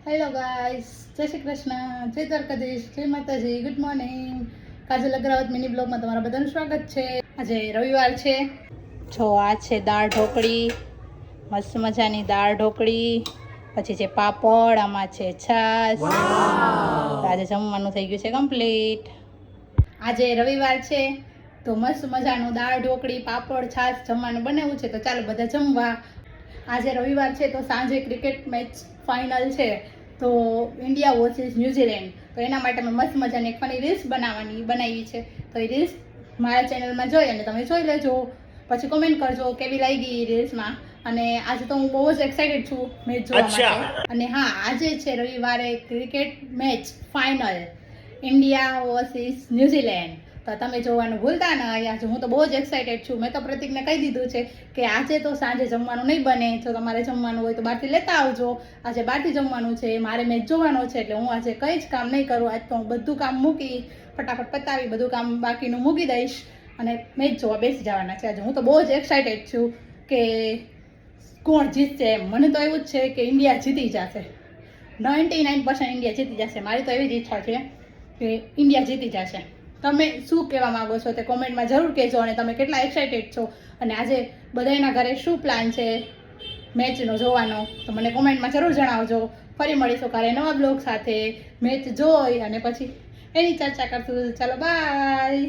Hello guys, જય શ્રી કૃષ્ણ, જય દ્વારકાધીશ, જય માતાજી, ગુડ મોર્નિંગ. કાજલ અગ્રવાલ મિની બ્લોગમાં તમારા બધાનું સ્વાગત છે. આજે રવિવાર છે. જો આ છે દાળ ઢોકળી, મસ્ત મજાની દાળ ઢોકળી, પછી છે પાપડ, આમાં છે છાશ. આજે જમવાનું થઈ ગયું છે કમ્પ્લીટ. આજે રવિવાર છે તો મસ્ત મજાનું દાળ ઢોકળી, પાપડ, છાશ જમવાનું બનાવ્યું છે. તો ચાલો બધા જમવા. આજે રવિવાર છે તો સાંજે ક્રિકેટ મેચ ફાઇનલ છે, તો ઇન્ડિયા વર્સિસ ન્યૂઝીલેન્ડ. તો એના માટે મેં મસ્ત મજાની એક ફની રીલ્સ બનાવી છે. તો એ રીલ્સ મારા ચેનલમાં જોઈ અને તમે જોઈ લેજો, પછી કોમેન્ટ કરજો કેવી લાગી એ રીલ્સમાં. અને આજે તો હું બહુ જ એક્સાઇટેડ છું મેચ જોવા માટે. અને હા, આજે છે રવિવારે cricket match final, India versus New Zealand. તો તમે જોવાનું ભૂલતા નહીં. આજે હું તો બહુ જ એક્સાઇટેડ છું. મેં તો પ્રતિકને કહી દીધું છે કે આજે તો સાંજે જમવાનું નહીં બને, જો તમારે જમવાનું હોય તો બહારથી લેતા આવજો. આજે બહારથી જમવાનું છે, મારે મેચ જોવાનો છે, એટલે હું આજે કંઈ જ કામ નહીં કરું. આજ તો હું બધું કામ મૂકી, ફટાફટ પતાવી બધું કામ બાકીનું મૂકી દઈશ અને મેચ જોવા બેસી જવાના છે. આજે હું તો બહુ જ એક્સાઇટેડ છું કે કોણ જીતશે. મને તો એવું જ છે કે ઇન્ડિયા જીતી જશે, 99% ઇન્ડિયા જીતી જશે. મારી તો એવી જ ઈચ્છા છે કે ઇન્ડિયા જીતી જશે. તમે શું કહેવા માંગો છો તે કોમેન્ટમાં જરૂર કહેજો. અને તમે કેટલા એક્સાઇટેડ છો અને આજે બધાના ઘરે શું પ્લાન છે મેચનો જોવાનો, તો મને કોમેન્ટમાં જરૂર જણાવજો. ફરી મળીશું કાલે નવા બ્લોગ સાથે. મેચ જોઈ અને પછી એની ચર્ચા કરશું. ચાલો બાય.